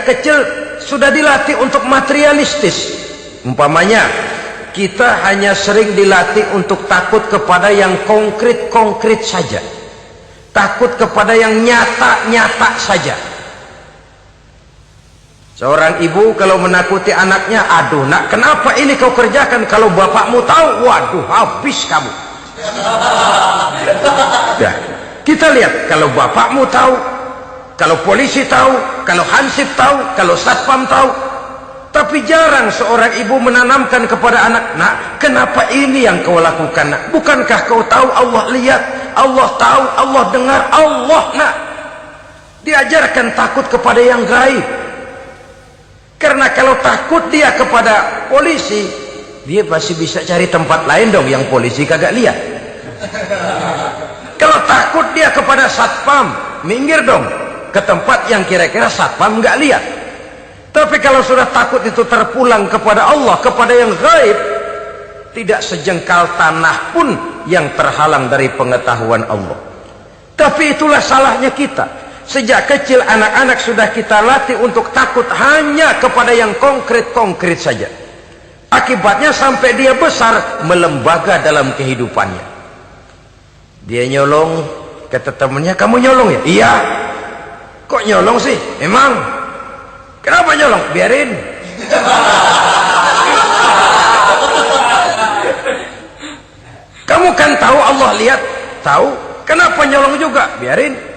kecil sudah dilatih untuk materialistis. Umpamanya kita hanya sering dilatih untuk takut kepada yang konkret-konkret saja, takut kepada yang nyata-nyata saja. Seorang ibu kalau menakuti anaknya, aduh nak, kenapa ini kau kerjakan? Kalau bapakmu tahu, waduh, habis kamu. Ya, kita lihat, kalau bapakmu tahu, kalau polisi tahu, kalau hansip tahu, kalau satpam tahu. Tapi jarang seorang ibu menanamkan kepada anak, nak, kenapa ini yang kau lakukan, nak? Bukankah kau tahu Allah lihat, Allah tahu, Allah dengar, Allah, nak? Diajarkan takut kepada yang gaib. Karena kalau takut dia kepada polisi, dia pasti bisa cari tempat lain dong yang polisi kagak lihat. Kalau takut dia kepada satpam, minggir dong ke tempat yang kira-kira satpam nggak lihat. Tapi kalau sudah takut itu terpulang kepada Allah, kepada yang gaib, tidak sejengkal tanah pun yang terhalang dari pengetahuan Allah. Tapi itulah salahnya kita. Sejak kecil anak-anak sudah kita latih untuk takut hanya kepada yang konkret-konkret saja. Akibatnya sampai dia besar melembaga dalam kehidupannya. Dia nyolong, kata temannya, kamu nyolong ya? Iya. Kok nyolong sih? Emang? Kenapa nyolong? Biarin. Kamu kan tahu Allah lihat? Tahu. Kenapa nyolong juga? Biarin.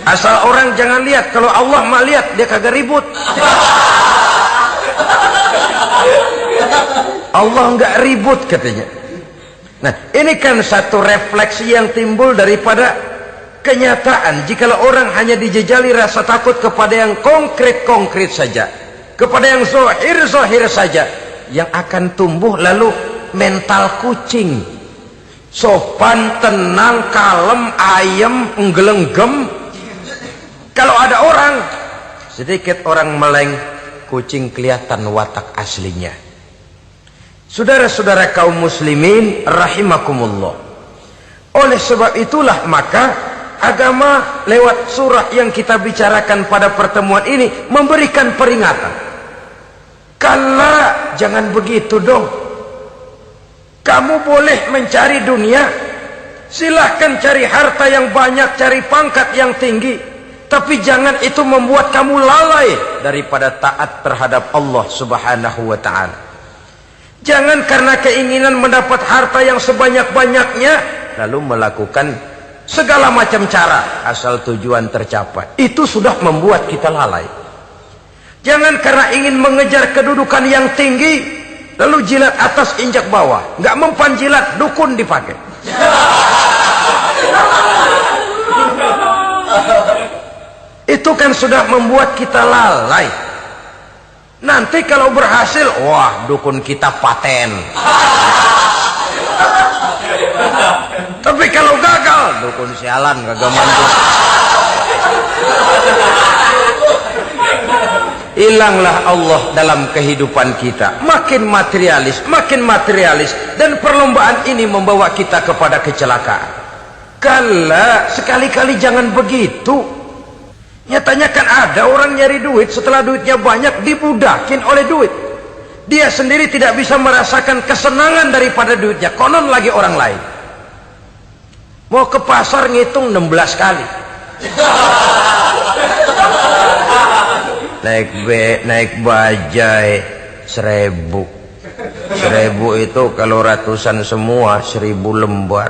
Asal orang jangan lihat. Kalau Allah mah lihat, dia kagak ribut. Allah enggak ribut katanya. Nah, ini kan satu refleksi yang timbul daripada kenyataan. Jikalau orang hanya dijejali rasa takut kepada yang konkret-konkret saja, kepada yang zahir-zahir saja, yang akan tumbuh lalu mental kucing. Sopan, tenang, kalem, ayem, nggelenggem. Kalau ada orang, sedikit orang meleng, kucing kelihatan watak aslinya. Saudara-saudara kaum muslimin rahimakumullah. Oleh sebab itulah maka agama lewat surah yang kita bicarakan pada pertemuan ini memberikan peringatan. Kala, jangan begitu dong. Kamu boleh mencari dunia, silahkan cari harta yang banyak, cari pangkat yang tinggi, tapi jangan itu membuat kamu lalai daripada taat terhadap Allah Subhanahu wa ta'ala. Jangan karena keinginan mendapat harta yang sebanyak-banyaknya lalu melakukan segala macam cara asal tujuan tercapai. Itu sudah membuat kita lalai. Jangan karena ingin mengejar kedudukan yang tinggi lalu jilat atas injak bawah, nggak mempan jilat, dukun dipakai. Itu kan sudah membuat kita lalai. Nanti kalau berhasil, wah, dukun kita paten. Tapi kalau gagal, dukun sialan, kagak mantu. Hilanglah Allah dalam kehidupan kita. Makin materialis, dan perlombaan ini membawa kita kepada kecelakaan. Kala, sekali-kali jangan begitu. Nyatanya kan ada orang nyari duit, setelah duitnya banyak dibudakin oleh duit. Dia sendiri tidak bisa merasakan kesenangan daripada duitnya, konon lagi orang lain. Mau ke pasar ngitung 16 kali. Naik bajai 1000. 1000 itu kalau ratusan semua 1000 lembar.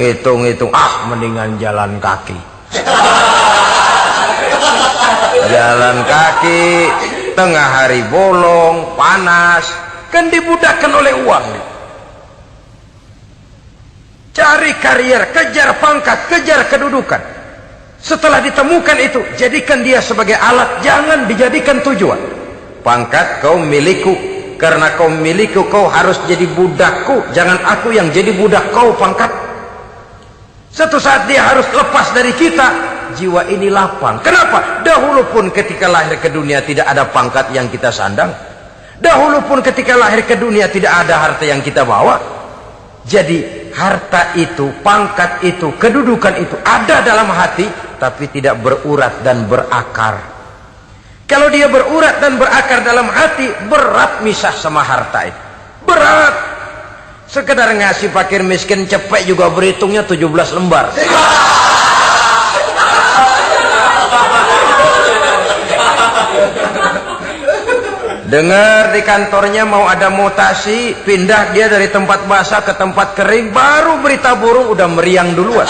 Hitung-hitung, mendingan jalan kaki. Jalan kaki tengah hari bolong, panas, kan dibudakkan oleh uang. Cari karier, kejar pangkat, kejar kedudukan. Setelah ditemukan itu, jadikan dia sebagai alat, jangan dijadikan tujuan. Pangkat kau milikku, karena kau milikku kau harus jadi budakku, jangan aku yang jadi budak kau pangkat. Suatu saat dia harus lepas dari kita, jiwa ini lapang. Kenapa? Dahulu pun ketika lahir ke dunia tidak ada pangkat yang kita sandang. Dahulu pun ketika lahir ke dunia tidak ada harta yang kita bawa. Jadi harta itu, pangkat itu, kedudukan itu ada dalam hati, tapi tidak berurat dan berakar. Kalau dia berurat dan berakar dalam hati, berat misah sama harta itu. Berat. Sekedar ngasih fakir miskin cepet juga berhitungnya 17 lembar. Dengar di kantornya mau ada mutasi, pindah dia dari tempat basah ke tempat kering, baru berita burung udah meriang duluan.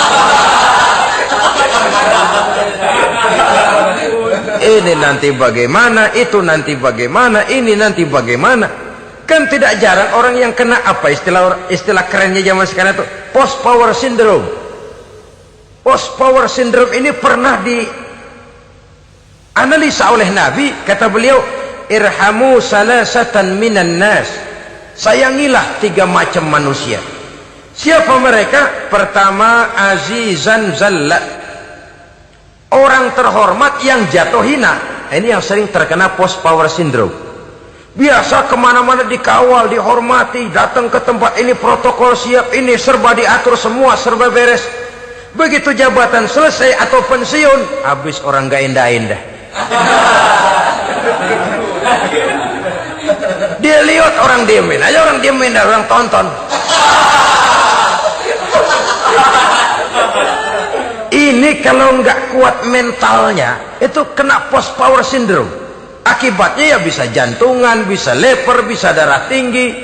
Ini nanti bagaimana, itu nanti bagaimana, ini nanti bagaimana. Kan tidak jarang orang yang kena apa istilah kerennya zaman sekarang itu, post power syndrome. Post power syndrome ini pernah dianalisa oleh Nabi. Kata beliau, irhamu salasatan minan nas, sayangilah 3 macam manusia. Siapa mereka? Pertama, azizan zallat, orang terhormat yang jatuh hina. Ini yang sering terkena post power syndrome. Biasa kemana-mana dikawal, dihormati, datang ke tempat ini protokol siap, ini serba diatur semua, serba beres. Begitu jabatan selesai atau pensiun, habis orang gak indah-indah. Dia lihat orang diemin aja, orang diemin dan orang tonton. Ini kalau nggak kuat mentalnya, itu kena post power syndrome. Akibatnya ya bisa jantungan, bisa leper, bisa darah tinggi.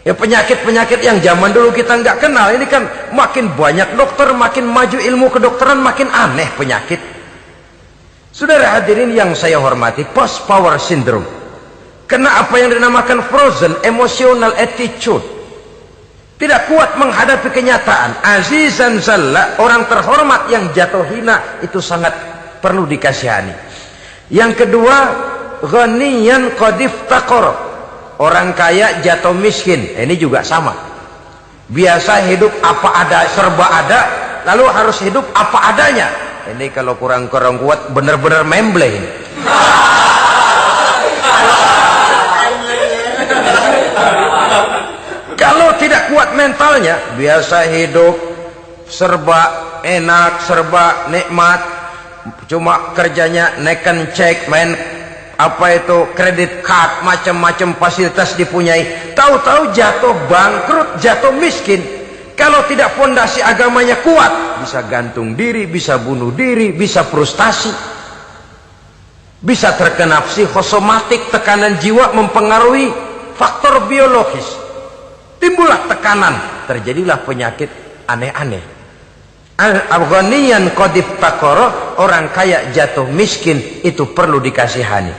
Ya penyakit-penyakit yang zaman dulu kita nggak kenal. Ini kan makin banyak dokter, makin maju ilmu kedokteran, makin aneh penyakit. Saudara hadirin yang saya hormati, post power syndrome kena apa yang dinamakan frozen emotional attitude. Tidak kuat menghadapi kenyataan. Azizan zalla, orang terhormat yang jatuh hina, itu sangat perlu dikasihani. Yang kedua, ghaniyan qad iftaqara, orang kaya jatuh miskin. Ini juga sama. Biasa hidup apa ada, serba ada, lalu harus hidup apa adanya. Ini kalau kurang-kurang kuat benar-benar memble ini. Kalau tidak kuat mentalnya, biasa hidup serba enak, serba nikmat, cuma kerjanya neken cek, main apa itu kredit card, macam-macam fasilitas dipunyai. Tahu-tahu jatuh bangkrut, jatuh miskin. Kalau tidak fondasi agamanya kuat, bisa gantung diri, bisa bunuh diri, bisa frustasi, bisa terkena psikosomatik, tekanan jiwa mempengaruhi faktor biologis. Timbullah tekanan, terjadilah penyakit aneh-aneh. Al-ghaniyan qad iftaqara, orang kaya jatuh miskin, itu perlu dikasihani.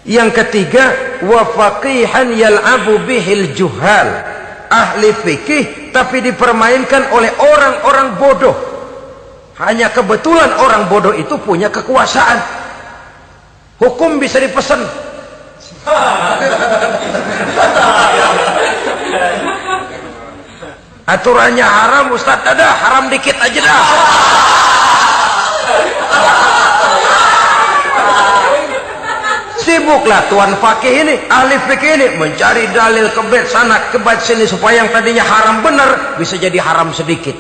Yang ketiga, wa faqihan yal'abu bihil juhal, ahli fikih tapi dipermainkan oleh orang-orang bodoh. Hanya kebetulan orang bodoh itu punya kekuasaan. Hukum bisa dipesan. Aturannya haram, Ustaz, ada haram dikit aja dah. Sibuklah tuan fakih ini, ahli fikih ini mencari dalil kebet sana kebet sini supaya yang tadinya haram benar bisa jadi haram sedikit.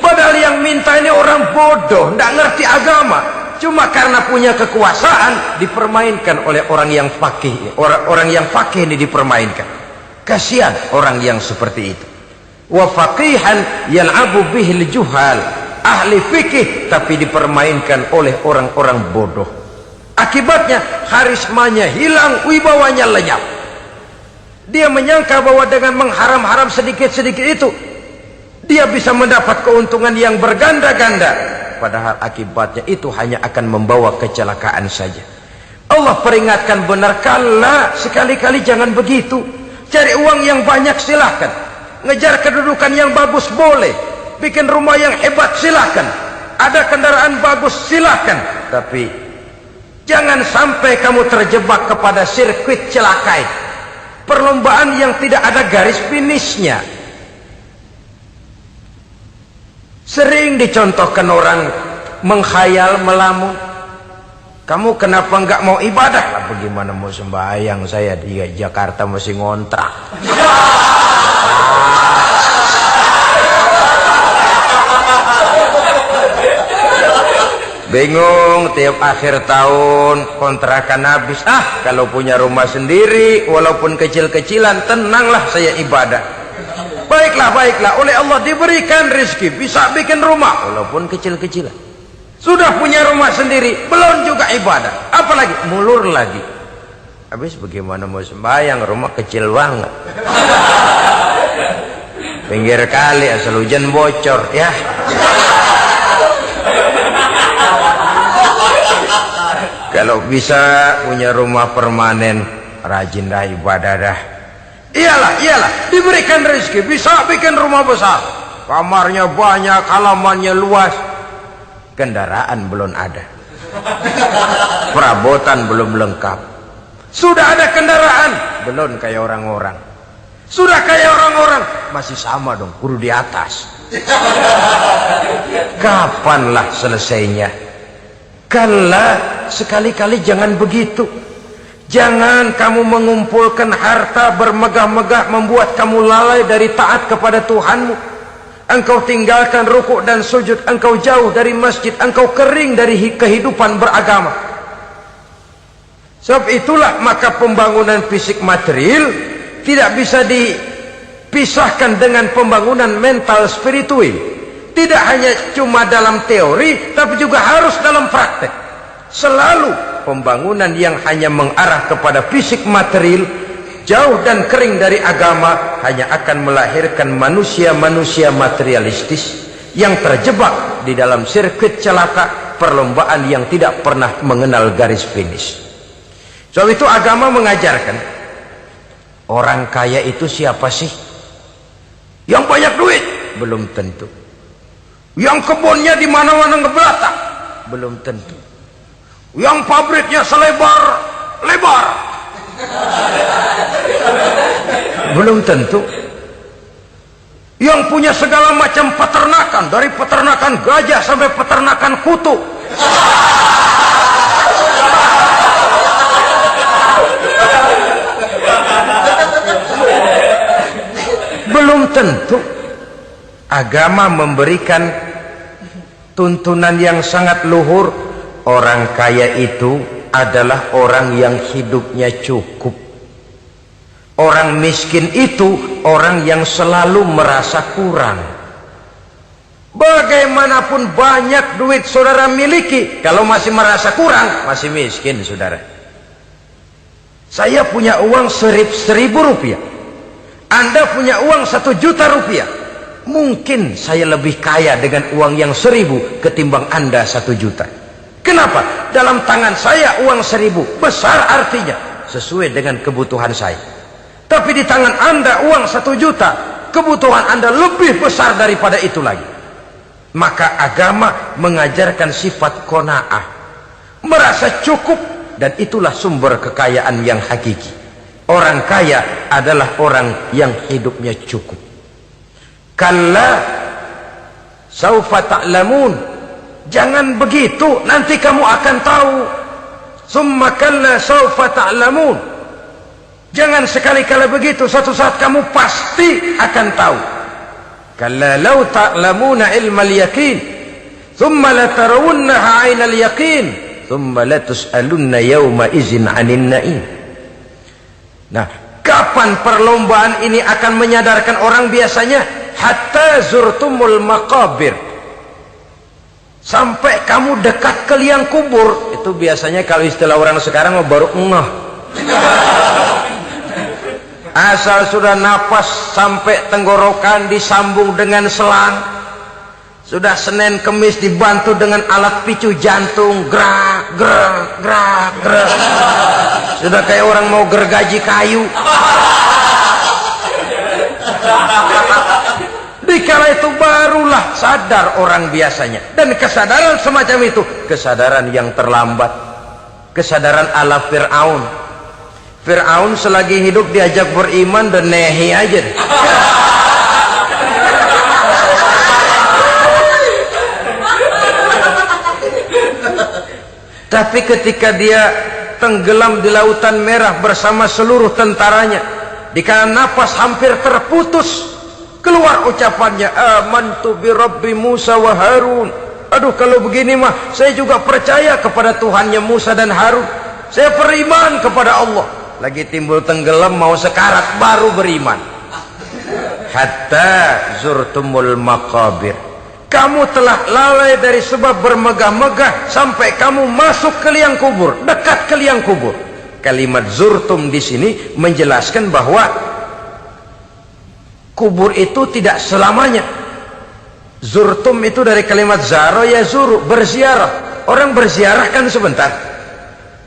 Padahal yang minta ini orang bodoh, tidak ngerti agama. Cuma karena punya kekuasaan dipermainkan oleh orang yang fakih. Orang yang fakih ini dipermainkan. Kasihan orang yang seperti itu. Wa faqihan yal'abu bihil juhal, ahli fikih tapi dipermainkan oleh orang-orang bodoh. Akibatnya karismanya hilang, wibawanya lenyap. Dia menyangka bahwa dengan mengharam-haram sedikit-sedikit itu dia bisa mendapat keuntungan yang berganda-ganda, padahal akibatnya itu hanya akan membawa kecelakaan saja. Allah peringatkan benar, kala sekali-kali jangan begitu. Cari uang yang banyak silahkan, ngejar kedudukan yang bagus boleh, bikin rumah yang hebat silahkan, ada kendaraan bagus silahkan, tapi jangan sampai kamu terjebak kepada sirkuit celakai, perlombaan yang tidak ada garis finishnya. Sering dicontohkan orang menghayal, melamun. Kamu kenapa nggak mau ibadah? Lah, bagaimana mau sembahyang, saya di Jakarta masih ngontrak. bingung tiap akhir tahun kontrakan habis. Kalau punya rumah sendiri walaupun kecil-kecilan, tenanglah saya ibadah. Baiklah, oleh Allah diberikan rezeki bisa bikin rumah walaupun kecil-kecilan. Sudah punya rumah sendiri belum juga ibadah, apalagi mulur lagi. Habis bagaimana mau sembahyang, rumah kecil banget. Pinggir kali asal hujan bocor ya. Kalau bisa punya rumah permanen, rajin dah ibadah dah. Iyalah, diberikan rezeki bisa bikin rumah besar, kamarnya banyak, halamannya luas, kendaraan belum ada, perabotan belum lengkap. Sudah ada kendaraan belum kayak orang-orang. Sudah kayak orang-orang masih sama dong, kudu di atas. Kapanlah selesainya? Kala, sekali-kali jangan begitu. Jangan kamu mengumpulkan harta bermegah-megah membuat kamu lalai dari taat kepada Tuhanmu. Engkau tinggalkan rukuk dan sujud, engkau jauh dari masjid, engkau kering dari kehidupan beragama. Sebab itulah maka pembangunan fisik material tidak bisa dipisahkan dengan pembangunan mental spiritual. Tidak hanya cuma dalam teori, tapi juga harus dalam praktek. Selalu pembangunan yang hanya mengarah kepada fisik material, jauh dan kering dari agama, hanya akan melahirkan manusia-manusia materialistis yang terjebak di dalam sirkuit celaka perlombaan yang tidak pernah mengenal garis finish. Sebab itu agama mengajarkan, orang kaya itu siapa sih? Yang banyak duit? Belum tentu. Yang kebunnya di mana-mana ngebelatak? Belum tentu. Yang pabriknya selebar-lebar? Belum tentu. Yang punya segala macam peternakan, dari peternakan gajah sampai peternakan kutu? Belum tentu. Agama memberikan tuntunan yang sangat luhur. Orang kaya itu adalah orang yang hidupnya cukup. Orang miskin itu orang yang selalu merasa kurang. Bagaimanapun banyak duit saudara miliki, kalau masih merasa kurang, masih miskin saudara. Saya punya uang 1.000 rupiah, Anda punya uang 1 juta rupiah. Mungkin saya lebih kaya dengan uang yang 1.000 ketimbang Anda 1 juta. Kenapa? Dalam tangan saya uang 1.000 besar, artinya sesuai dengan kebutuhan saya. Tapi di tangan Anda uang 1 juta, kebutuhan Anda lebih besar daripada itu lagi. Maka agama mengajarkan sifat qanaah, merasa cukup, dan itulah sumber kekayaan yang hakiki. Orang kaya adalah orang yang hidupnya cukup. Kalla saufa ta'lamun, jangan begitu, nanti kamu akan tahu. Summa kalla saufa ta'lamun, jangan sekali-kali begitu, suatu saat kamu pasti akan tahu. Kalla law ta'lamuna ilmal yaqin thumma latarawunnaha 'ainal yaqin thumma latus'alunna yawma idzin 'anin na'im. Nah, kapan perlombaan ini akan menyadarkan orang? Biasanya hatta zurtumul maqabir, sampai kamu dekat ke liang kubur. Itu biasanya kalau istilah orang sekarang baru ngeh. Asal sudah napas sampai tenggorokan disambung dengan selang, sudah Senin Kemis dibantu dengan alat picu jantung, gerak gerak gerak gerak, sudah kayak orang mau gergaji kayu. Dikala itu barulah sadar orang biasanya. Dan kesadaran semacam itu kesadaran yang terlambat, kesadaran ala Fir'aun. Fir'aun selagi hidup diajak beriman dan nehi aja. Tapi ketika dia tenggelam di lautan merah bersama seluruh tentaranya, dikala napas hampir terputus, keluar ucapannya, amantu bi Rabbi Musa wa Harun, Aduh, kalau begini mah saya juga percaya kepada Tuhannya Musa dan Harun. Saya beriman kepada Allah. Lagi timbul tenggelam mau sekarat baru beriman. Hatta zurtumul maqabir. Kamu telah lalai dari sebab bermegah-megah sampai kamu masuk ke liang kubur, dekat ke liang kubur. Kalimat zurtum di sini menjelaskan bahwa kubur itu tidak selamanya. Zurtum itu dari kalimat zaro ya zuru, berziarah. Orang berziarah kan sebentar.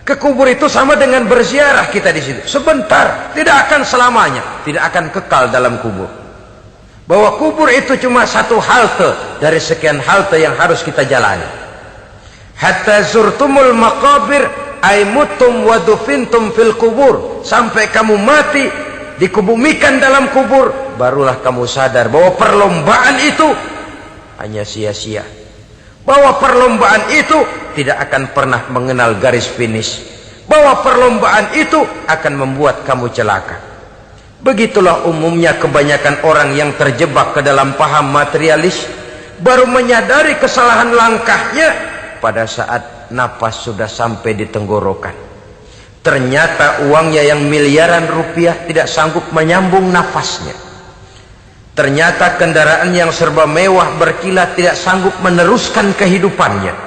Ke kubur itu sama dengan berziarah kita di situ. Sebentar, tidak akan selamanya, tidak akan kekal dalam kubur. Bahwa kubur itu cuma satu halte dari sekian halte yang harus kita jalani. Hatta zurtumul maqabir ay mutum wa dufintum fil kubur. Sampai kamu mati, dikubumikan dalam kubur, barulah kamu sadar bahwa perlombaan itu hanya sia-sia. Bahwa perlombaan itu tidak akan pernah mengenal garis finish. Bahwa perlombaan itu akan membuat kamu celaka. Begitulah umumnya kebanyakan orang yang terjebak ke dalam paham materialis, baru menyadari kesalahan langkahnya pada saat napas sudah sampai di tenggorokan. Ternyata uangnya yang miliaran rupiah tidak sanggup menyambung nafasnya. Ternyata kendaraan yang serba mewah berkilat tidak sanggup meneruskan kehidupannya.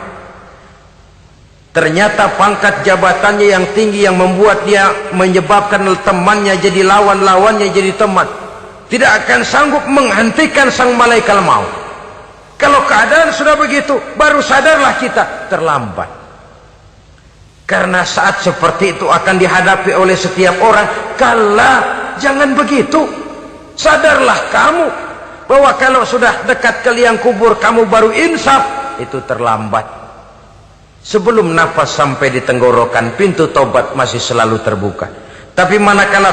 Ternyata pangkat jabatannya yang tinggi yang membuat dia menyebabkan temannya jadi lawan, lawannya jadi teman, tidak akan sanggup menghentikan sang malaikat maut. Kalau keadaan sudah begitu, baru sadarlah kita terlambat. Karena saat seperti itu akan dihadapi oleh setiap orang. Kala, jangan begitu. Sadarlah kamu bahwa kalau sudah dekat ke liang kubur kamu baru insaf, itu terlambat. Sebelum nafas sampai di tenggorokan, pintu tobat masih selalu terbuka. Tapi manakala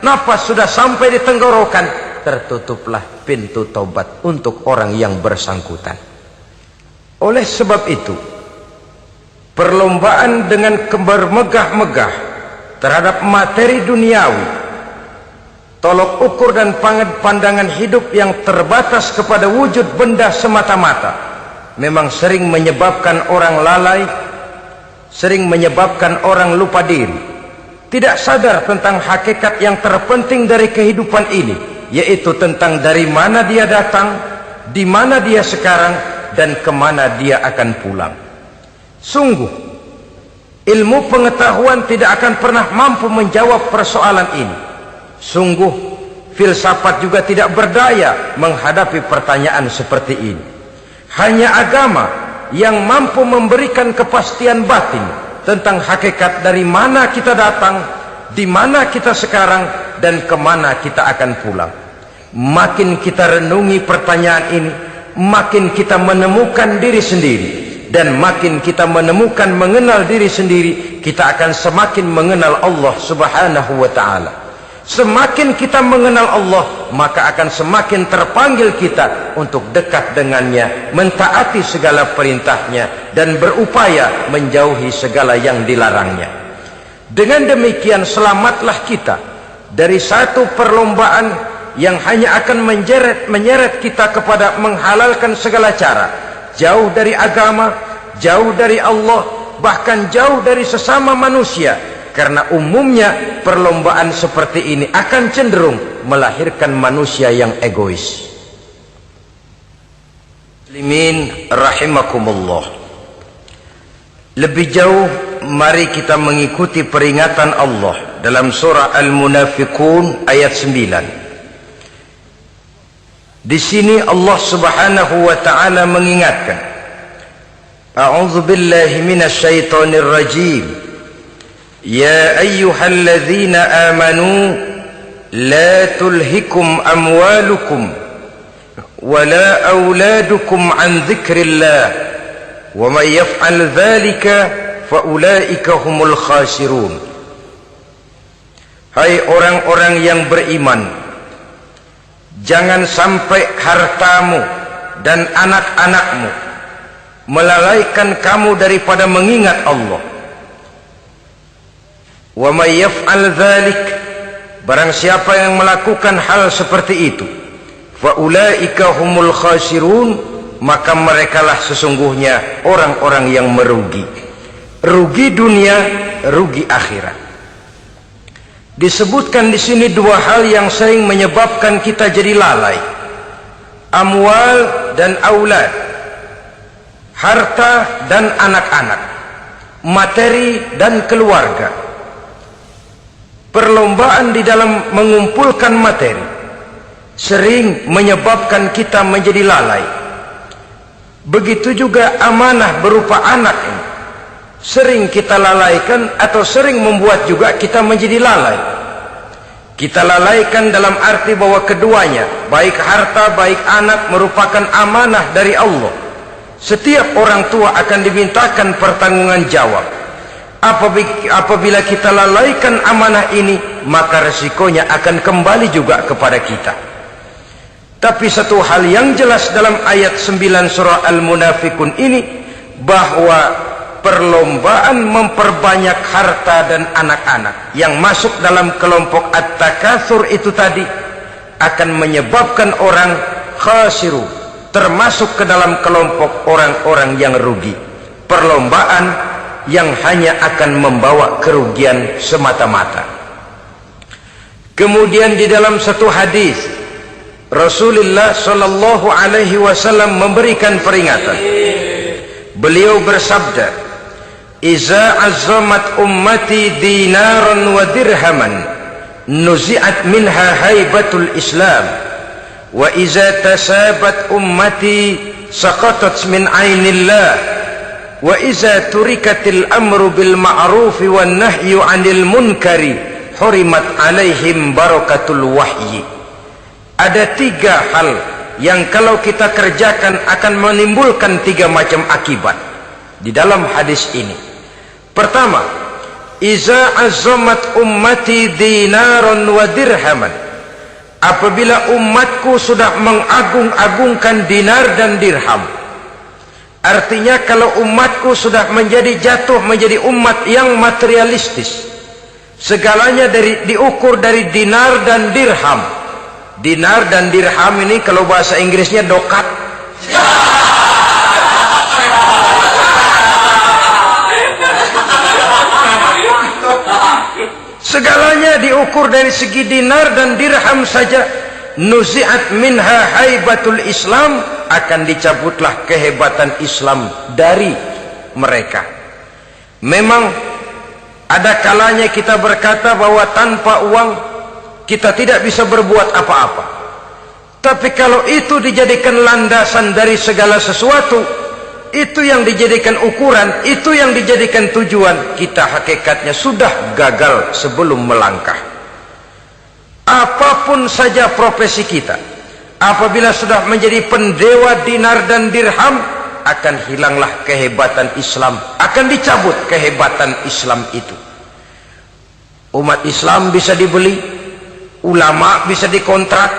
nafas sudah sampai di tenggorokan, tertutuplah pintu tobat untuk orang yang bersangkutan. Oleh sebab itu, perlombaan dengan bermegah-megah terhadap materi duniawi, tolok ukur dan pandangan hidup yang terbatas kepada wujud benda semata-mata, memang sering menyebabkan orang lalai, sering menyebabkan orang lupa diri, tidak sadar tentang hakikat yang terpenting dari kehidupan ini, yaitu tentang dari mana dia datang, di mana dia sekarang, dan kemana dia akan pulang. Sungguh, ilmu pengetahuan tidak akan pernah mampu menjawab persoalan ini. Sungguh, filsafat juga tidak berdaya menghadapi pertanyaan seperti ini. Hanya agama yang mampu memberikan kepastian batin tentang hakikat dari mana kita datang, di mana kita sekarang, dan kemana kita akan pulang. Makin kita renungi pertanyaan ini, makin kita menemukan diri sendiri. Dan makin kita menemukan mengenal diri sendiri, kita akan semakin mengenal Allah Subhanahu wa ta'ala. Semakin kita mengenal Allah, maka akan semakin terpanggil kita untuk dekat dengannya, mentaati segala perintahnya, dan berupaya menjauhi segala yang dilarangnya. Dengan demikian selamatlah kita dari satu perlombaan yang hanya akan menyeret kita kepada menghalalkan segala cara, jauh dari agama, jauh dari Allah, bahkan jauh dari sesama manusia. Karena umumnya perlombaan seperti ini akan cenderung melahirkan manusia yang egois. Muslimin rahimakumullah. Lebih jauh, mari kita mengikuti peringatan Allah dalam surah Al-Munafiqun ayat 9. Di sini Allah Subhanahu wa ta'ala mengingatkan, A'udzu billahi minasy syaithanir rajim. Ya ayyuhalladzina amanu la tulhikum amwalukum wala auladukum an dzikrillah wa may yaf'al dzalika fa ulaika humul khasirun. Hai orang-orang yang beriman, jangan sampai hartamu dan anak-anakmu melalaikan kamu daripada mengingat Allah. Wa may yaf'al dzalik, barang siapa yang melakukan hal seperti itu, fa ulaika humul khasirun, maka merekalah sesungguhnya orang-orang yang merugi. Rugi dunia, rugi akhirat. Disebutkan di sini dua hal yang sering menyebabkan kita jadi lalai. Amwal dan aulad. Harta dan anak-anak. Materi dan keluarga. Perlombaan di dalam mengumpulkan materi sering menyebabkan kita menjadi lalai. Begitu juga amanah berupa anak ini sering kita lalaikan atau sering membuat juga kita menjadi lalai. Kita lalaikan dalam arti bahwa keduanya, baik harta baik anak, merupakan amanah dari Allah. Setiap orang tua akan dimintakan pertanggungan jawab. Apabila kita lalaikan amanah ini, maka resikonya akan kembali juga kepada kita. Tapi satu hal yang jelas dalam ayat 9 surah Al-Munafikun ini, bahwa perlombaan memperbanyak harta dan anak-anak yang masuk dalam kelompok at-takatsur itu tadi akan menyebabkan orang khasiru, termasuk ke dalam kelompok orang-orang yang rugi. Perlombaan yang hanya akan membawa kerugian semata-mata. Kemudian di dalam satu hadis Rasulullah sallallahu alaihi wasallam memberikan peringatan. Beliau bersabda, "Iza azzamat ummati dinaran wa dirhaman, nuzi'at minha haibatul Islam, wa iza tasabat ummati saqatat min ainillah, wa iza turikatil amru bil ma'rufi wan nahyu 'anil munkari, hurimat 'alaihim barakatul wahyi." Ada tiga hal yang kalau kita kerjakan akan menimbulkan tiga macam akibat di dalam hadis ini. Pertama, iza azzamat ummati dinaran wa dirhaman. Apabila umatku sudah mengagung-agungkan dinar dan dirham. Artinya kalau umatku sudah jatuh menjadi umat yang materialistis. Segalanya diukur dari dinar dan dirham. Dinar dan dirham ini kalau bahasa Inggrisnya dokat. Segalanya diukur dari segi dinar dan dirham saja. Nuzi'at minha haibatul Islam, akan dicabutlah kehebatan Islam dari mereka. Memang ada kalanya kita berkata bahwa tanpa uang kita tidak bisa berbuat apa-apa. Tapi kalau itu dijadikan landasan dari segala sesuatu, itu yang dijadikan ukuran, itu yang dijadikan tujuan, kita hakikatnya sudah gagal sebelum melangkah. Apapun saja profesi kita, apabila sudah menjadi pendewa dinar dan dirham, akan hilanglah kehebatan Islam, akan dicabut kehebatan Islam itu. Umat Islam bisa dibeli, ulama bisa dikontrak,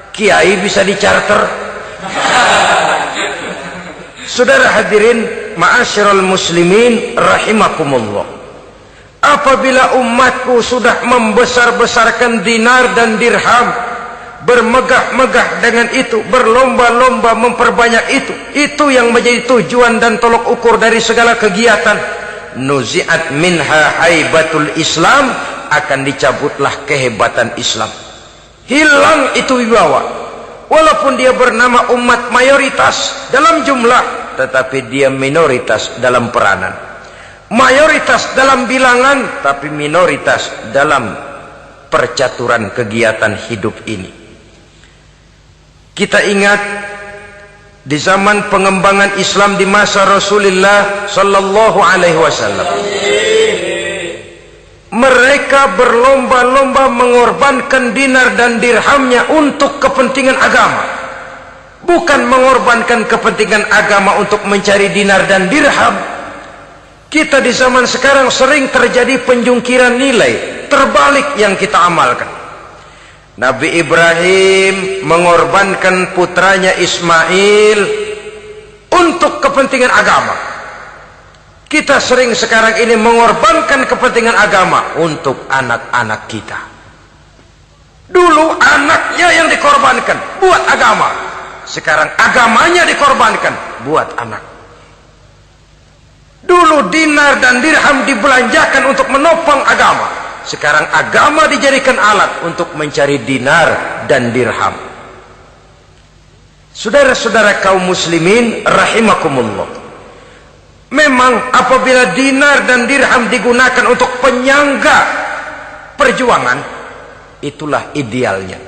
kiai bisa dicarter. Saudara hadirin ma'asyiral muslimin rahimakumullah, apabila umatku sudah membesar-besarkan dinar dan dirham, bermegah-megah dengan itu, berlomba-lomba memperbanyak itu yang menjadi tujuan dan tolok ukur dari segala kegiatan, nuzi'at minha haibatul Islam, akan dicabutlah kehebatan Islam. Hilang itu wibawa. Walaupun dia bernama umat mayoritas dalam jumlah, tetapi dia minoritas dalam peranan. Mayoritas dalam bilangan, tapi minoritas dalam percaturan kegiatan hidup ini. Kita ingat di zaman pengembangan Islam di masa Rasulullah sallallahu alaihi wasallam, mereka berlomba-lomba mengorbankan dinar dan dirhamnya untuk kepentingan agama. Bukan mengorbankan kepentingan agama untuk mencari dinar dan dirham. Kita di zaman sekarang sering terjadi penjungkiran nilai, terbalik yang kita amalkan. Nabi Ibrahim mengorbankan putranya Ismail untuk kepentingan agama. Kita sering sekarang ini mengorbankan kepentingan agama untuk anak-anak kita. Dulu anaknya yang dikorbankan buat agama. sekarang agamanya dikorbankan buat anak. Dulu dinar dan dirham dibelanjakan untuk menopang agama, sekarang agama dijadikan alat untuk mencari dinar dan dirham. Saudara-saudara kaum muslimin rahimakumullah, memang apabila dinar dan dirham digunakan untuk penyangga perjuangan, itulah idealnya.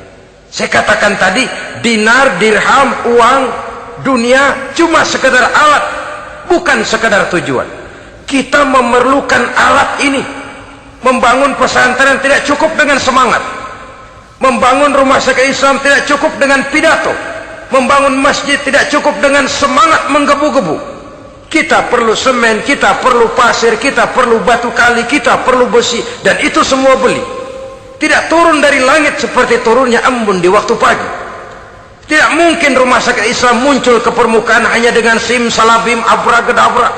Saya katakan tadi, dinar, dirham, uang, dunia cuma sekedar alat, bukan sekedar tujuan. Kita memerlukan alat ini. Membangun pesantren tidak cukup dengan semangat. Membangun rumah sakit Islam tidak cukup dengan pidato. Membangun masjid tidak cukup dengan semangat menggebu-gebu. Kita perlu semen, kita perlu pasir, kita perlu batu kali, kita perlu besi, dan itu semua beli. Tidak turun dari langit seperti turunnya embun di waktu pagi. Tidak mungkin rumah sakit Islam muncul ke permukaan hanya dengan sim salabim abrakadabra.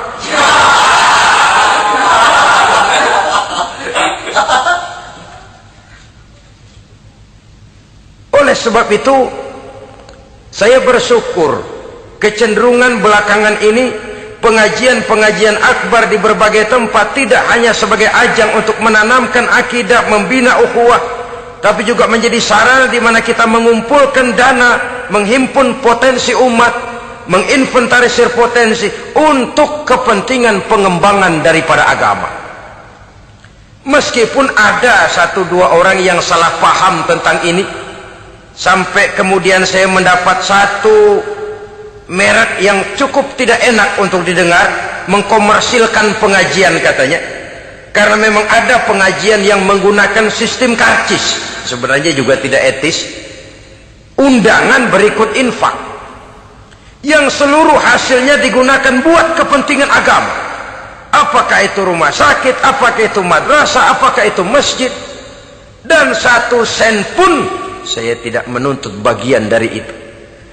Oleh sebab itu, saya bersyukur kecenderungan belakangan ini pengajian-pengajian akbar di berbagai tempat tidak hanya sebagai ajang untuk menanamkan akidah, membina ukhuwah, tapi juga menjadi sarana di mana kita mengumpulkan dana, menghimpun potensi umat, menginventarisir potensi untuk kepentingan pengembangan daripada agama. Meskipun ada satu dua orang yang salah paham tentang ini, sampai kemudian saya mendapat satu merek yang cukup tidak enak untuk didengar, mengkomersilkan pengajian katanya, karena memang ada pengajian yang menggunakan sistem karcis, sebenarnya juga tidak etis. Undangan berikut infak yang seluruh hasilnya digunakan buat kepentingan agama, apakah itu rumah sakit, apakah itu madrasah, apakah itu masjid, dan 1 sen pun saya tidak menuntut bagian dari itu.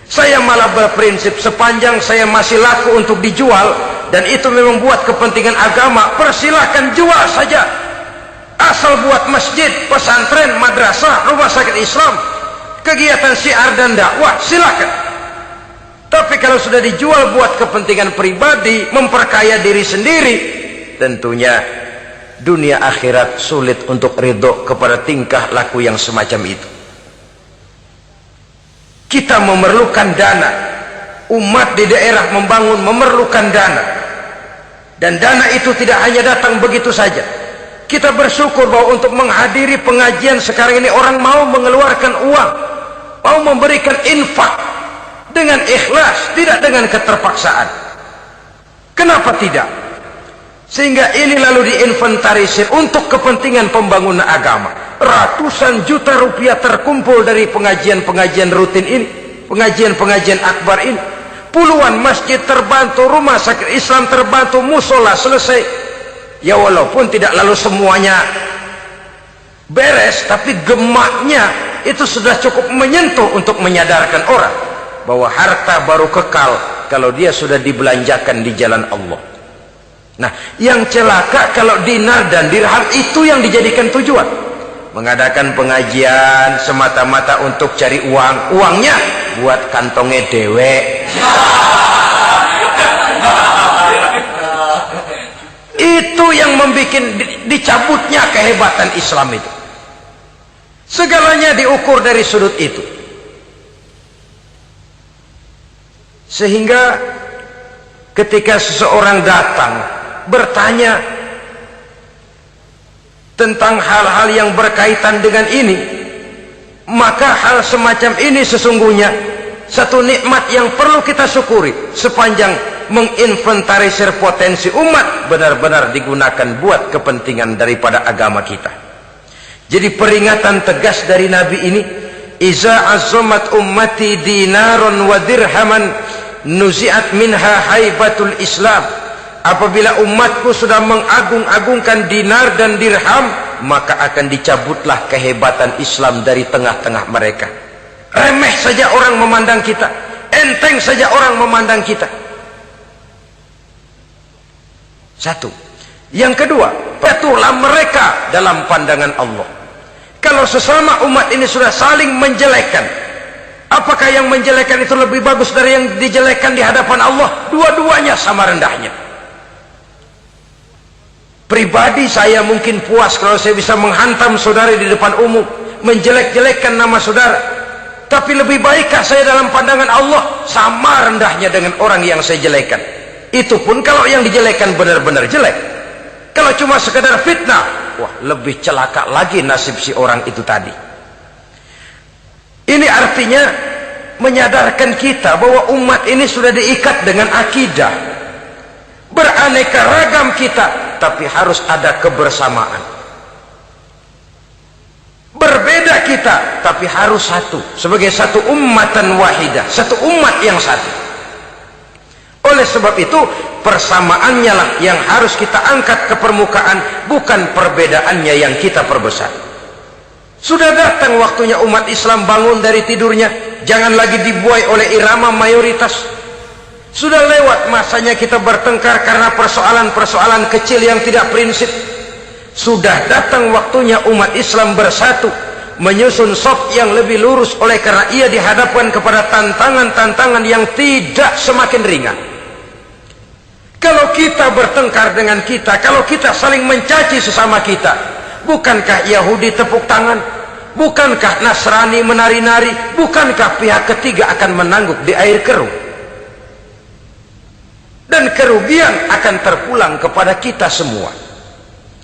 Saya malah berprinsip sepanjang saya masih laku untuk dijual dan itu memang buat kepentingan agama, persilahkan jual saja, asal buat masjid, pesantren, madrasah, rumah sakit Islam, kegiatan syiar dan dakwah, silakan. Tapi kalau sudah dijual buat kepentingan pribadi, memperkaya diri sendiri, tentunya dunia akhirat sulit untuk ridho kepada tingkah laku yang semacam itu. Kita memerlukan dana, umat di daerah membangun memerlukan dana, dan dana itu tidak hanya datang begitu saja. Kita bersyukur bahwa untuk menghadiri pengajian sekarang ini orang mau mengeluarkan uang, mau memberikan infak dengan ikhlas, tidak dengan keterpaksaan. Kenapa tidak? Sehingga ini lalu diinventarisir untuk kepentingan pembangunan agama. Ratusan juta rupiah terkumpul dari pengajian-pengajian rutin ini, pengajian-pengajian akbar ini. Puluhan masjid terbantu, rumah sakit Islam terbantu, musola selesai. Ya walaupun tidak lalu semuanya beres, tapi gemaknya itu sudah cukup menyentuh untuk menyadarkan orang bahwa harta baru kekal kalau dia sudah dibelanjakan di jalan Allah. Nah, yang celaka kalau dinar dan dirham itu yang dijadikan tujuan. Mengadakan pengajian semata-mata untuk cari uang, uangnya buat kantongnya dewe. Itu yang membuat dicabutnya kehebatan Islam itu. Segalanya diukur dari sudut itu. Sehingga ketika seseorang datang bertanya tentang hal-hal yang berkaitan dengan ini, maka hal semacam ini sesungguhnya satu nikmat yang perlu kita syukuri sepanjang menginventarisir potensi umat benar-benar digunakan buat kepentingan daripada agama kita. Jadi peringatan tegas dari Nabi ini, iza azzamat ummati dinaron wa dirhaman nuzi'at minha haibatul Islam. Apabila umatku sudah mengagung-agungkan dinar dan dirham, maka akan dicabutlah kehebatan Islam dari tengah-tengah mereka. Remeh saja orang memandang kita, enteng saja orang memandang kita. Satu. Yang kedua, patuhlah mereka dalam pandangan Allah. Kalau sesama umat ini sudah saling menjelekkan, Apakah yang menjelekkan itu lebih bagus dari yang dijelekkan di hadapan Allah? Dua-duanya sama rendahnya. Pribadi saya mungkin puas kalau saya bisa menghantam saudara di depan umum, menjelek-jelekkan nama saudara. Tapi lebih baikkah saya dalam pandangan Allah? Sama rendahnya dengan orang yang saya jelekkan. Itu pun kalau yang dijelekkan benar-benar jelek. Kalau cuma sekedar fitnah, wah, lebih celaka lagi nasib si orang itu tadi. Ini artinya menyadarkan kita bahwa umat ini sudah diikat dengan akidah. Beraneka ragam kita, tapi harus ada kebersamaan. Berbeda kita, tapi harus satu. Sebagai satu ummatan wahidah, satu umat yang satu. Oleh sebab itu, persamaannya lah yang harus kita angkat ke permukaan, bukan perbedaannya yang kita perbesar. Sudah datang waktunya umat Islam bangun dari tidurnya, jangan lagi dibuai oleh irama mayoritas. Sudah lewat masanya kita bertengkar karena persoalan-persoalan kecil yang tidak prinsip. Sudah datang waktunya umat Islam bersatu, menyusun saf yang lebih lurus, oleh karena ia dihadapkan kepada tantangan-tantangan yang tidak semakin ringan. Kalau kita bertengkar dengan kita, kalau kita saling mencaci sesama kita, bukankah Yahudi tepuk tangan? Bukankah Nasrani menari-nari? Bukankah pihak ketiga akan menangguk di air keruh? Dan kerugian akan terpulang kepada kita semua.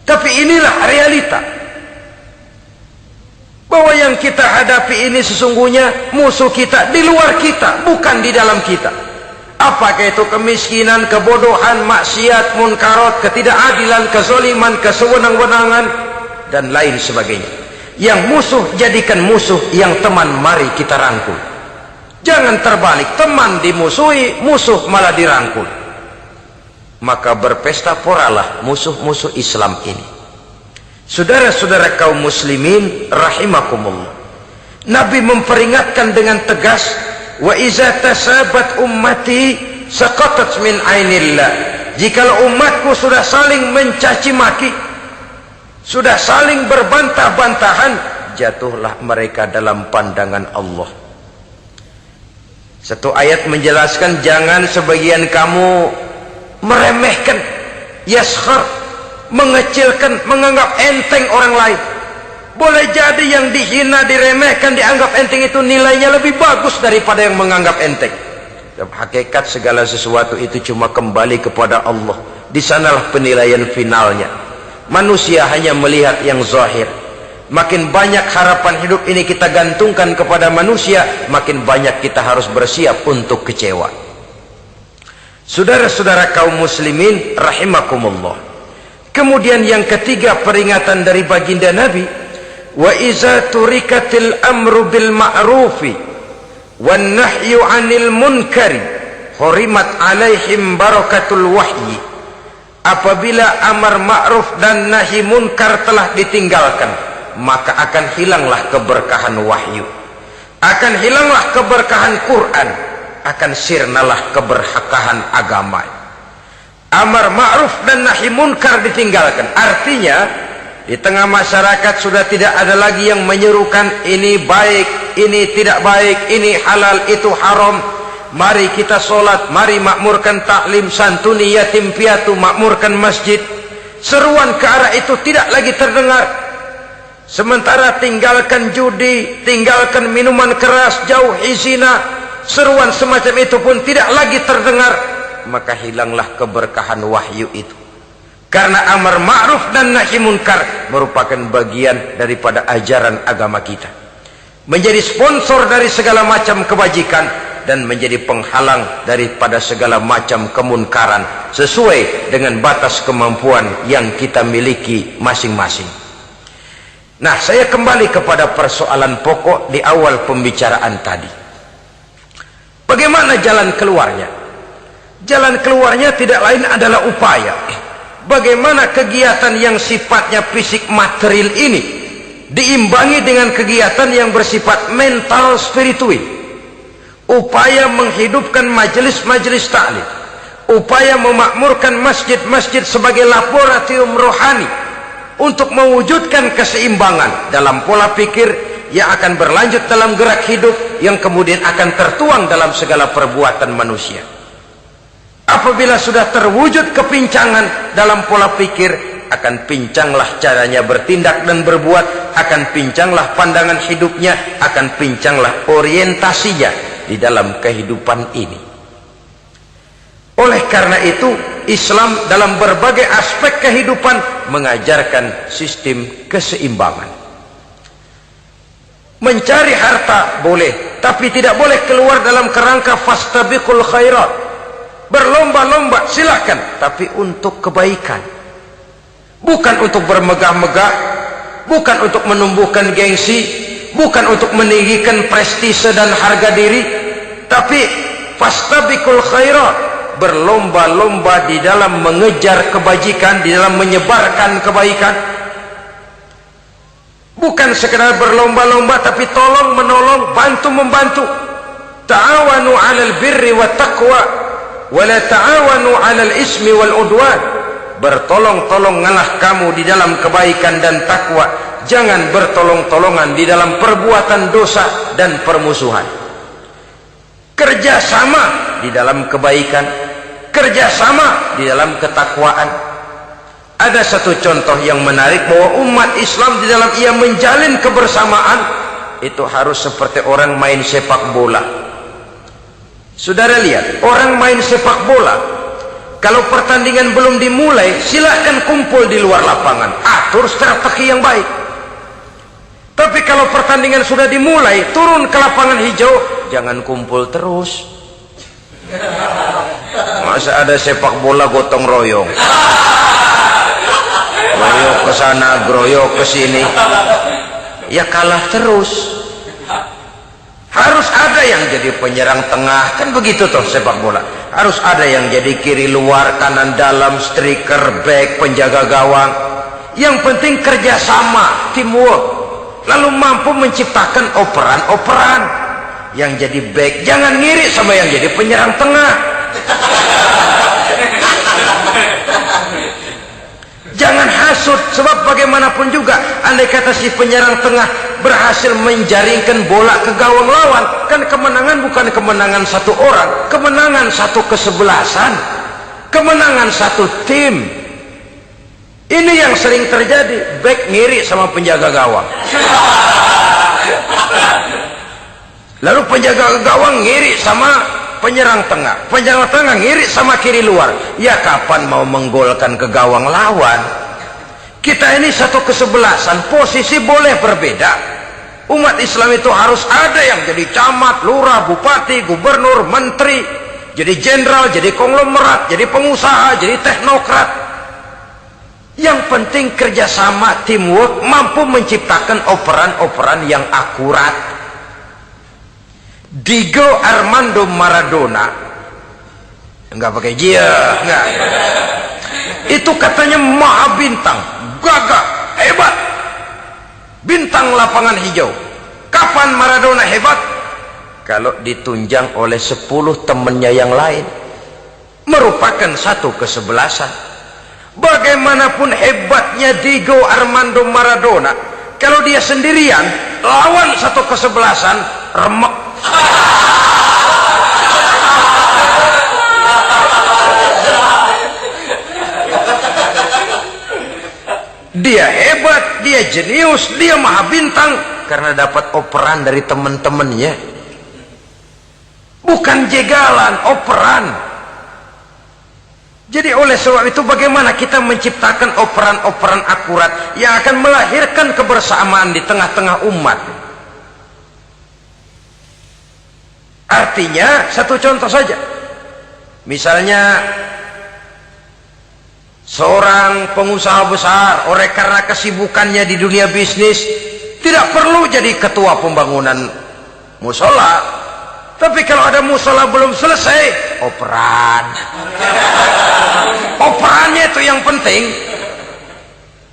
Tapi inilah realita. Bahwa yang kita hadapi ini sesungguhnya musuh kita di luar kita, bukan di dalam kita. Apakah itu kemiskinan, kebodohan, maksiat, munkarat, ketidakadilan, kezaliman, kesewenang-wenangan, dan lain sebagainya. Yang musuh jadikan musuh, yang teman mari kita rangkul. Jangan terbalik, teman dimusuhi, musuh malah dirangkul. Maka berpesta poralah musuh-musuh Islam ini. Saudara-saudara kaum muslimin rahimakumullah, Nabi memperingatkan dengan tegas, wa iza tasabat ummati saqatat min ainillah. Jikalau umatku sudah saling mencaci maki, sudah saling berbantah-bantahan, jatuhlah mereka dalam pandangan Allah. Satu ayat menjelaskan, jangan sebagian kamu meremehkan, yaskhar, mengecilkan, menganggap enteng orang lain. Boleh jadi yang dihina, diremehkan, dianggap enteng itu nilainya lebih bagus daripada yang menganggap enteng. Hakikat segala sesuatu itu cuma kembali kepada Allah. Di sanalah penilaian finalnya. Manusia hanya melihat yang zahir. Makin banyak harapan hidup ini kita gantungkan kepada manusia, makin banyak kita harus bersiap untuk kecewa. Saudara-saudara kaum muslimin rahimakumullah. Kemudian yang ketiga peringatan dari baginda Nabi, wa iza turikatil amru bil ma'rufi wan nahyu 'anil munkari hurimat 'alaihim barakatul wahyi. Apabila amar ma'ruf dan nahi munkar telah ditinggalkan, maka akan hilanglah keberkahan wahyu, akan hilanglah keberkahan Quran, akan sirnalah keberkahan agama. Amar ma'ruf dan nahi munkar ditinggalkan, artinya di tengah masyarakat sudah tidak ada lagi yang menyerukan ini baik, ini tidak baik, ini halal, itu haram. Mari kita sholat, mari makmurkan taklim, santuni yatim piatu, makmurkan masjid. Seruan ke arah itu tidak lagi terdengar. Sementara tinggalkan judi, tinggalkan minuman keras, jauhi zina, seruan semacam itu pun tidak lagi terdengar. Maka hilanglah keberkahan wahyu itu. Karena amar ma'ruf dan nahi munkar merupakan bagian daripada ajaran agama kita. Menjadi sponsor dari segala macam kebajikan dan menjadi penghalang daripada segala macam kemunkaran sesuai dengan batas kemampuan yang kita miliki masing-masing. Nah, saya kembali kepada persoalan pokok di awal pembicaraan tadi. Bagaimana jalan keluarnya? Jalan keluarnya tidak lain adalah upaya. Bagaimana kegiatan yang sifatnya fisik material ini diimbangi dengan kegiatan yang bersifat mental spiritual. Upaya menghidupkan majelis-majelis ta'lim, upaya memakmurkan masjid-masjid sebagai laboratorium rohani untuk mewujudkan keseimbangan dalam pola pikir yang akan berlanjut dalam gerak hidup yang kemudian akan tertuang dalam segala perbuatan manusia. Apabila sudah terwujud kepincangan dalam pola pikir, akan pincanglah caranya bertindak dan berbuat, akan pincanglah pandangan hidupnya, akan pincanglah orientasinya di dalam kehidupan ini. Oleh karena itu, Islam dalam berbagai aspek kehidupan mengajarkan sistem keseimbangan. Mencari harta boleh, tapi tidak boleh keluar dalam kerangka fastabiqul khairat. Berlomba-lomba silahkan, tapi untuk kebaikan. Bukan untuk bermegah-megah, bukan untuk menumbuhkan gengsi, bukan untuk meninggikan prestise dan harga diri, tapi fastabiqul khairat, berlomba-lomba di dalam mengejar kebajikan, di dalam menyebarkan kebaikan. Bukan sekedar berlomba-lomba, tapi tolong menolong, bantu membantu. Ta'awanu 'alal birri wat taqwa wa la ta'awanu 'alal ismi wal udwan. Bertolong-tolonganlah kamu di dalam kebaikan dan takwa, jangan bertolong-tolongan di dalam perbuatan dosa dan permusuhan. Kerjasama di dalam kebaikan, kerjasama di dalam ketakwaan. Ada satu contoh yang menarik bahwa umat Islam di dalam ia menjalin kebersamaan itu harus seperti orang main sepak bola. Saudara lihat, orang main sepak bola, kalau pertandingan belum dimulai, silahkan kumpul di luar lapangan, atur strategi yang baik. Tapi kalau pertandingan sudah dimulai, turun ke lapangan hijau, jangan kumpul terus. Masa ada sepak bola gotong royong, groyok ke sana, groyok ke sini, ya kalah terus. Harus ada yang jadi penyerang tengah, kan begitu toh sepak bola. Harus ada yang jadi kiri luar, kanan dalam, striker, back, penjaga gawang. Yang penting kerjasama, teamwork, lalu mampu menciptakan operan-operan. Yang jadi back jangan ngiri sama yang jadi penyerang tengah. Jangan hasut, sebab bagaimanapun juga andai kata si penyerang tengah berhasil menjaringkan bola ke gawang lawan, kan kemenangan bukan kemenangan satu orang, kemenangan satu kesebelasan, kemenangan satu tim. Ini yang sering terjadi, back ngiri sama penjaga gawang, lalu penjaga gawang ngiri sama penyerang tengah, penyerang tengah ngiri sama kiri luar. Ya kapan mau menggolkan ke gawang lawan? Kita ini satu kesebelasan, posisi boleh berbeda. Umat Islam itu harus ada yang jadi camat, lurah, bupati, gubernur, menteri, jadi jenderal, jadi konglomerat, jadi pengusaha, jadi teknokrat. Yang penting kerjasama, teamwork, mampu menciptakan operan-operan yang akurat. Diego Armando Maradona, enggak pakai dia, enggak. Itu katanya maha bintang, gagah, hebat, bintang lapangan hijau. Kapan Maradona hebat? Kalau ditunjang oleh 10 temannya yang lain, merupakan satu kesebelasan. Bagaimanapun hebatnya Diego Armando Maradona, kalau dia sendirian lawan satu kesebelasan, remek. Dia hebat, dia jenius, dia maha bintang karena dapat operan dari teman-temannya. Bukan jegalan, operan. Jadi oleh sebab itu bagaimana kita menciptakan operan-operan akurat yang akan melahirkan kebersamaan di tengah-tengah umat. Artinya satu contoh saja, misalnya seorang pengusaha besar, oleh karena kesibukannya di dunia bisnis, tidak perlu jadi ketua pembangunan musola. Tapi kalau ada musola belum selesai, operan. Operannya itu yang penting.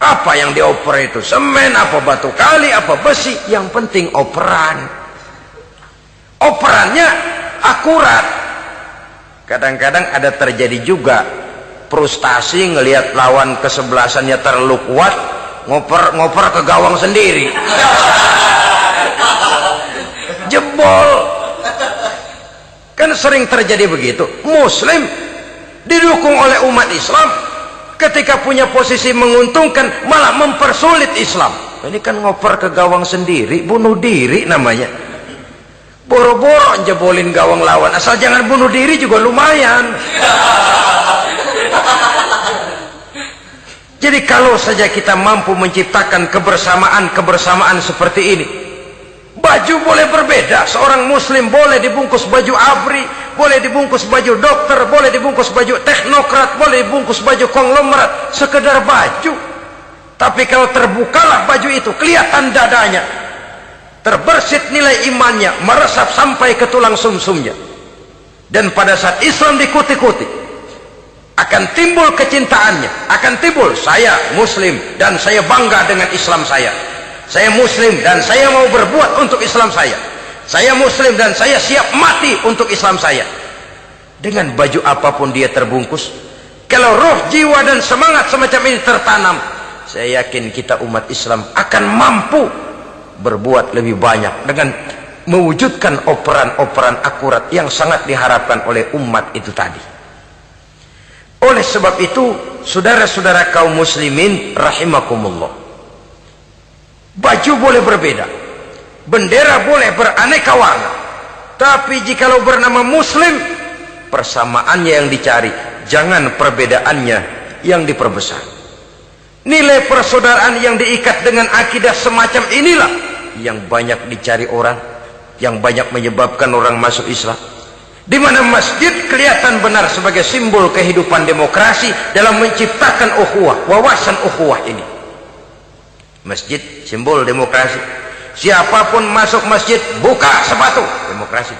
Apa yang dioper itu? Semen, apa batu kali, apa besi? Yang penting operan. Operannya akurat. Kadang-kadang ada terjadi juga frustasi ngelihat lawan kesebelasannya terlalu kuat, ngoper ke gawang sendiri. jebol. Kan sering terjadi begitu. Muslim didukung oleh umat Islam, ketika punya posisi menguntungkan malah mempersulit Islam. Ini kan ngoper ke gawang sendiri, bunuh diri namanya. Boro-boro jebolin gawang lawan, asal jangan bunuh diri juga lumayan. Jadi kalau saja kita mampu menciptakan kebersamaan seperti ini, baju boleh berbeda. Seorang muslim boleh dibungkus baju ABRI, boleh dibungkus baju dokter, boleh dibungkus baju teknokrat, boleh dibungkus baju konglomerat, sekedar baju. Tapi kalau terbukalah baju itu, kelihatan dadanya, terbersit nilai imannya, meresap sampai ke tulang sumsumnya. Dan pada saat Islam dikuti-kuti, akan timbul kecintaannya, akan timbul, saya muslim dan saya bangga dengan Islam saya. Saya muslim dan saya mau berbuat untuk Islam saya. Saya muslim dan saya siap mati untuk Islam saya. Dengan baju apapun dia terbungkus, kalau roh, jiwa dan semangat semacam ini tertanam, saya yakin kita umat Islam akan mampu berbuat lebih banyak dengan mewujudkan operan-operan akurat yang sangat diharapkan oleh umat itu tadi. Oleh sebab itu, saudara-saudara kaum muslimin rahimakumullah, baju boleh berbeda, bendera boleh beraneka warna, tapi jikalau bernama muslim, persamaannya yang dicari, jangan perbedaannya yang diperbesar. Nilai persaudaraan yang diikat dengan akidah semacam inilah yang banyak dicari orang, yang banyak menyebabkan orang masuk Islam. Di mana masjid kelihatan benar sebagai simbol kehidupan demokrasi dalam menciptakan ukhuwah, wawasan ukhuwah ini. Masjid simbol demokrasi. Siapapun masuk masjid buka sepatu, demokrasi.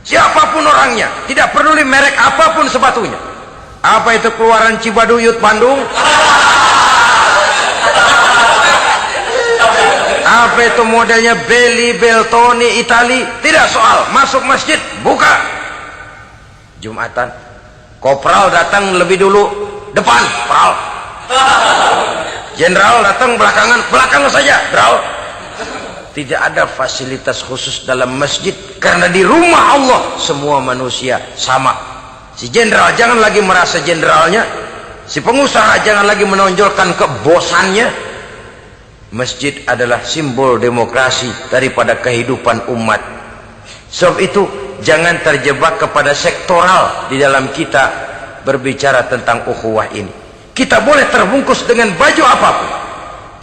Siapapun orangnya, tidak peduli merek apapun sepatunya. Apa itu keluaran Cibaduyut Bandung? Apa itu modelnya Belli Beltoni Itali? Tidak soal, masuk masjid buka. Jumatan, kopral datang lebih dulu depan, pral. Jenderal datang belakang saja, pral. Tidak ada fasilitas khusus dalam masjid, karena di rumah Allah semua manusia sama. Si jenderal jangan lagi merasa jenderalnya, si pengusaha jangan lagi menonjolkan kebosannya. Masjid adalah simbol demokrasi daripada kehidupan umat. Sebab itu jangan terjebak kepada sektoral di dalam kita berbicara tentang ukhuwah ini. Kita boleh terbungkus dengan baju apapun,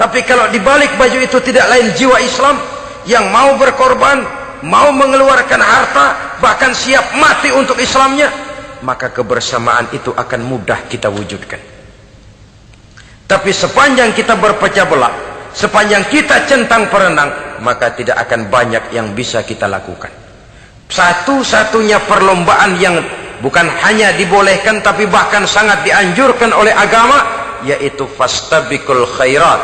tapi kalau di balik baju itu tidak lain jiwa Islam yang mau berkorban, mau mengeluarkan harta, bahkan siap mati untuk Islamnya, maka kebersamaan itu akan mudah kita wujudkan. Tapi sepanjang kita berpecah belah, sepanjang kita centang perenang, maka tidak akan banyak yang bisa kita lakukan. Satu-satunya perlombaan yang bukan hanya dibolehkan tapi bahkan sangat dianjurkan oleh agama, yaitu fastabiqul khairat,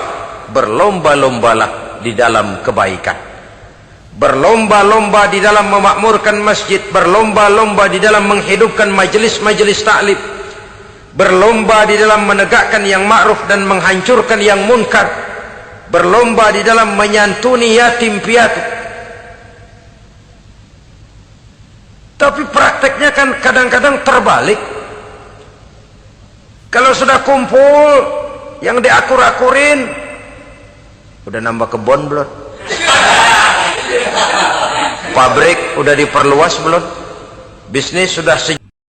berlomba-lombalah di dalam kebaikan, berlomba-lomba di dalam memakmurkan masjid, berlomba-lomba di dalam menghidupkan majelis-majelis ta'lim, berlomba di dalam menegakkan yang ma'ruf dan menghancurkan yang munkar, berlomba di dalam menyantuni yatim piatu. Tapi prakteknya kan kadang-kadang terbalik. Kalau sudah kumpul yang diakur-akurin, udah nambah kebon belum? Pabrik udah diperluas belum? Bisnis sudah